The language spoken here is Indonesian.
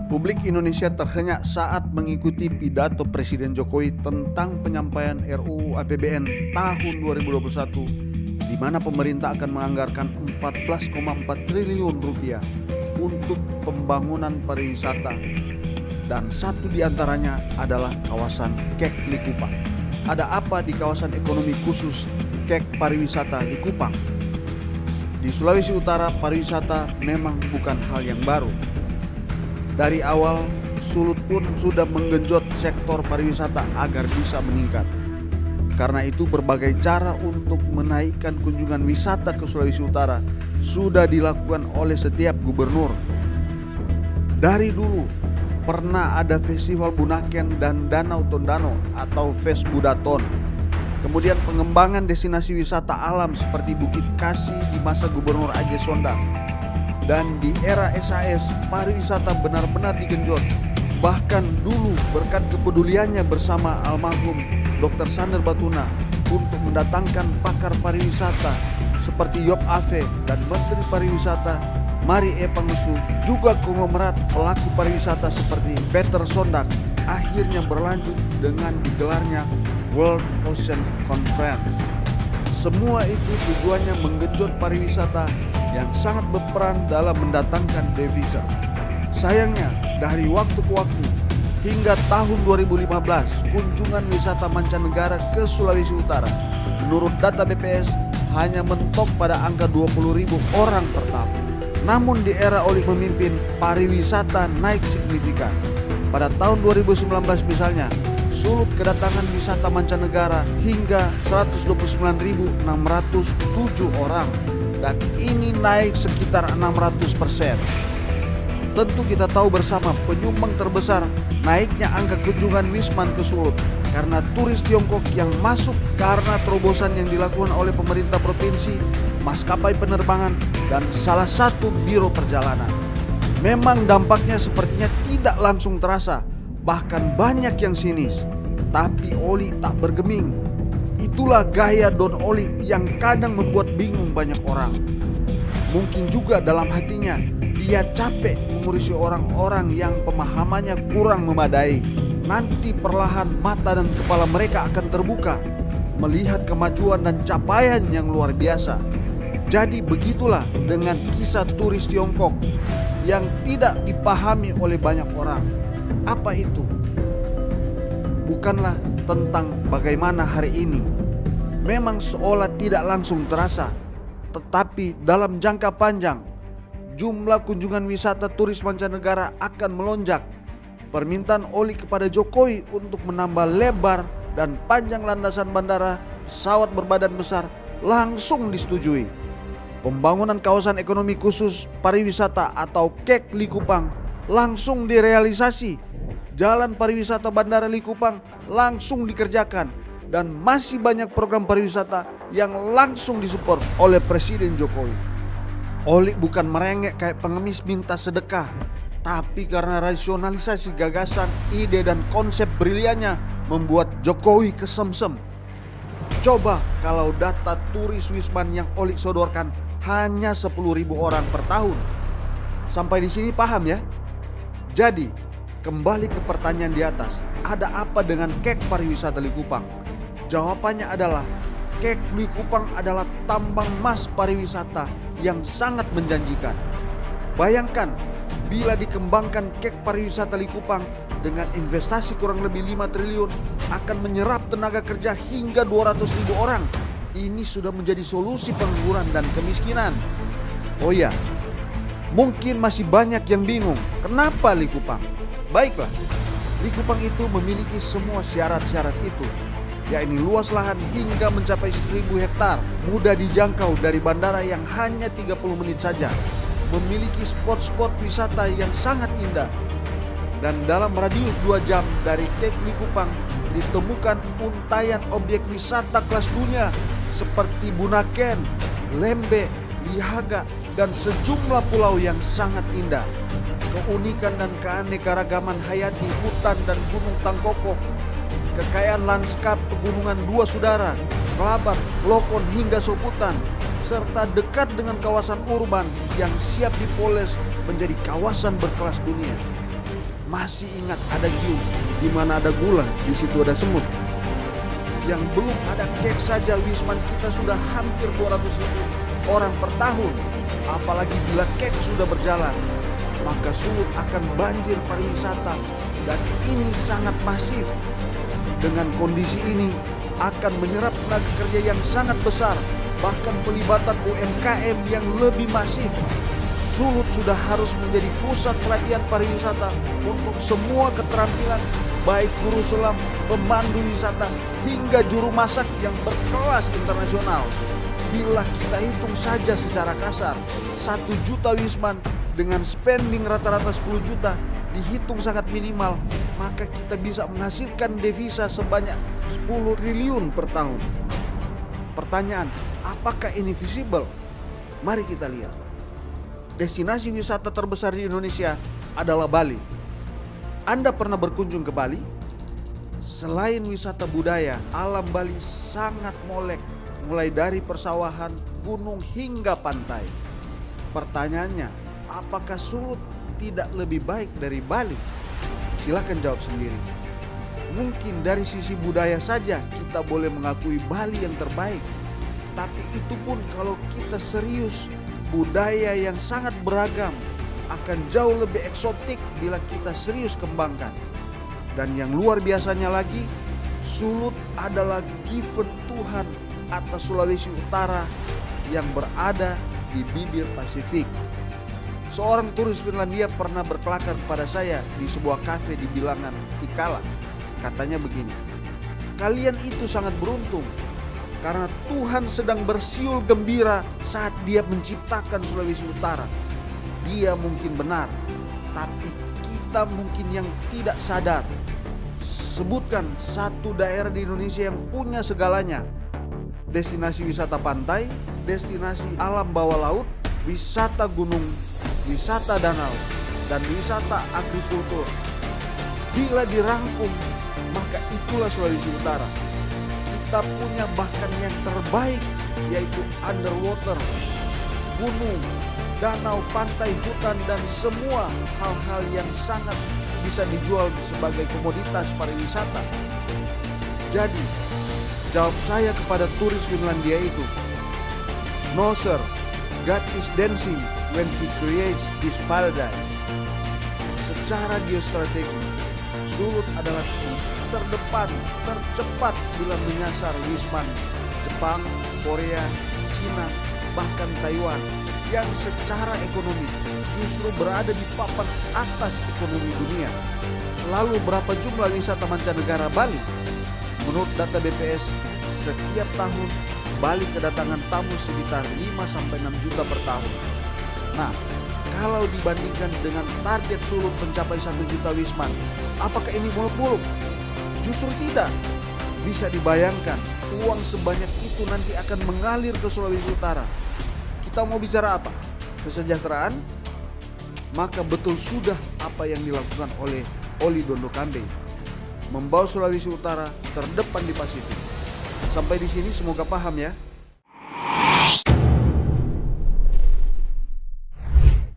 Publik Indonesia terhenyak saat mengikuti pidato Presiden Jokowi tentang penyampaian RUU APBN tahun 2021, di mana pemerintah akan menganggarkan 14,4 triliun rupiah untuk pembangunan pariwisata, dan satu di antaranya adalah kawasan Kek Likupang. Ada apa di kawasan ekonomi khusus Kek Pariwisata Likupang? Di Sulawesi Utara, pariwisata memang bukan hal yang baru. Dari awal, Sulut pun sudah menggenjot sektor pariwisata agar bisa meningkat. Karena itu berbagai cara untuk menaikkan kunjungan wisata ke Sulawesi Utara sudah dilakukan oleh setiap gubernur. Dari dulu pernah ada Festival Bunaken dan Danau Tondano atau Fesbudaton. Kemudian pengembangan destinasi wisata alam seperti Bukit Kasih di masa Gubernur Aje Sondang. Dan di era SAS, pariwisata benar-benar digenjot. Bahkan dulu berkat kepeduliannya bersama almarhum Dr. Sander Batuna untuk mendatangkan pakar pariwisata seperti Yop Ave dan Menteri Pariwisata Mari Pangestu, juga konglomerat pelaku pariwisata seperti Peter Sondak, akhirnya berlanjut dengan digelarnya World Ocean Conference. Semua itu tujuannya menggenjot pariwisata yang sangat berperan dalam mendatangkan devisa. Sayangnya, dari waktu ke waktu hingga tahun 2015, kunjungan wisata mancanegara ke Sulawesi Utara menurut data BPS hanya mentok pada angka 20.000 orang per tahun. Namun di era Oli memimpin, pariwisata naik signifikan. Pada tahun 2019 misalnya, Sulut kedatangan wisata mancanegara hingga 129.607 orang, dan ini naik sekitar 600%. Tentu kita tahu bersama penyumbang terbesar naiknya angka kunjungan Wisman ke Sulut karena turis Tiongkok yang masuk karena terobosan yang dilakukan oleh pemerintah provinsi, maskapai penerbangan, dan salah satu biro perjalanan. Memang dampaknya sepertinya tidak langsung terasa, bahkan banyak yang sinis, tapi Oli tak bergeming. Itulah gaya Don Oli yang kadang membuat bingung banyak orang. Mungkin juga dalam hatinya dia capek mengurusi orang-orang yang pemahamannya kurang memadai. Nanti perlahan mata dan kepala mereka akan terbuka melihat kemajuan dan capaian yang luar biasa. Jadi begitulah dengan kisah turis Tiongkok yang tidak dipahami oleh banyak orang. Apa itu? Bukanlah tentang bagaimana hari ini. Memang seolah tidak langsung terasa, tetapi dalam jangka panjang jumlah kunjungan wisata turis mancanegara akan melonjak. Permintaan Oli kepada Jokowi untuk menambah lebar dan panjang landasan bandara pesawat berbadan besar langsung disetujui. Pembangunan kawasan ekonomi khusus pariwisata atau KEK Likupang langsung direalisasi. Jalan pariwisata Bandara Likupang langsung dikerjakan, dan masih banyak program pariwisata yang langsung disupport oleh Presiden Jokowi. Oli bukan merengek kayak pengemis minta sedekah, tapi karena rasionalisasi gagasan, ide, dan konsep briliannya membuat Jokowi kesemsem. Coba kalau data turis Wisman yang Oli sodorkan hanya 10.000 orang per tahun. Sampai di sini paham ya? Jadi, kembali ke pertanyaan di atas, ada apa dengan KEK Pariwisata Likupang? Jawabannya adalah KEK Likupang adalah tambang emas pariwisata yang sangat menjanjikan. Bayangkan bila dikembangkan KEK Pariwisata Likupang dengan investasi kurang lebih 5 triliun akan menyerap tenaga kerja hingga 200.000 orang. Ini sudah menjadi solusi pengangguran dan kemiskinan. Oh ya, mungkin masih banyak yang bingung, kenapa Likupang? Baiklah, Likupang itu memiliki semua syarat-syarat itu, yakni luas lahan hingga mencapai 1.000 hektar, mudah dijangkau dari bandara yang hanya 30 menit saja, memiliki spot-spot wisata yang sangat indah, dan dalam radius 2 jam dari KEK Likupang ditemukan untayan objek wisata kelas dunia seperti Bunaken, Lembe, Lihaga, dan sejumlah pulau yang sangat indah. Keunikan dan keanekaragaman hayati hutan dan gunung Tangkoko, kekayaan lanskap pegunungan Dua Sudara, Kelabat, Lokon hingga Soputan, serta dekat dengan kawasan urban yang siap dipoles menjadi kawasan berkelas dunia. Masih ingat ada giung, di mana ada gula, di situ ada semut. Yang belum ada kek saja Wisman kita sudah hampir 200.000 orang per tahun. Apalagi bila kek sudah berjalan, maka Sulut akan banjir pariwisata, dan ini sangat masif. Dengan kondisi ini akan menyerap tenaga kerja yang sangat besar, bahkan pelibatan UMKM yang lebih masif. Sulut sudah harus menjadi pusat pelatihan pariwisata untuk semua keterampilan, baik guru selam, pemandu wisata, hingga juru masak yang berkelas internasional. Bila kita hitung saja secara kasar, 1 juta Wisman dengan spending rata-rata 10 juta dihitung sangat minimal, maka kita bisa menghasilkan devisa sebanyak 10 triliun per tahun. Pertanyaan, apakah ini visible? Mari kita lihat. Destinasi wisata terbesar di Indonesia adalah Bali. Anda pernah berkunjung ke Bali? Selain wisata budaya, alam Bali sangat molek, mulai dari persawahan, gunung hingga pantai. Pertanyaannya, apakah Sulut tidak lebih baik dari Bali? Silakan jawab sendiri. Mungkin dari sisi budaya saja kita boleh mengakui Bali yang terbaik. Tapi itu pun kalau kita serius, budaya yang sangat beragam akan jauh lebih eksotik bila kita serius kembangkan. Dan yang luar biasanya lagi, Sulut adalah given Tuhan atas Sulawesi Utara yang berada di bibir Pasifik. Seorang turis Finlandia pernah berkelakar kepada saya di sebuah kafe di bilangan Tikala. Katanya begini, kalian itu sangat beruntung karena Tuhan sedang bersiul gembira saat Dia menciptakan Sulawesi Utara. Dia mungkin benar, tapi kita mungkin yang tidak sadar. Sebutkan satu daerah di Indonesia yang punya segalanya. Destinasi wisata pantai, destinasi alam bawah laut, wisata gunung, wisata danau, dan wisata agrikultur. Bila dirangkum, maka itulah Sulawesi Utara. Kita punya bahkan yang terbaik, yaitu underwater, gunung, danau, pantai, hutan, dan semua hal-hal yang sangat bisa dijual sebagai komoditas pariwisata. Jadi, jawab saya kepada turis Finlandia itu, no sir, God is dancing when He creates this paradise. Secara geostrategi, Sulut adalah terdepan, tercepat bila menyasar Wisman Jepang, Korea, Cina, bahkan Taiwan yang secara ekonomi justru berada di papan atas ekonomi dunia. Lalu berapa jumlah wisata mancanegara Bali? Menurut data BPS, setiap tahun Bali kedatangan tamu sekitar 5-6 juta per tahun. Nah, kalau dibandingkan dengan target Sulut mencapai 1 juta Wisman, apakah ini muluk-muluk? Justru tidak. Bisa dibayangkan uang sebanyak itu nanti akan mengalir ke Sulawesi Utara. Kita mau bicara apa? Kesejahteraan? Maka betul sudah apa yang dilakukan oleh Oli Dondo Kambe, membawa Sulawesi Utara terdepan di Pasifik. Sampai di sini semoga paham ya.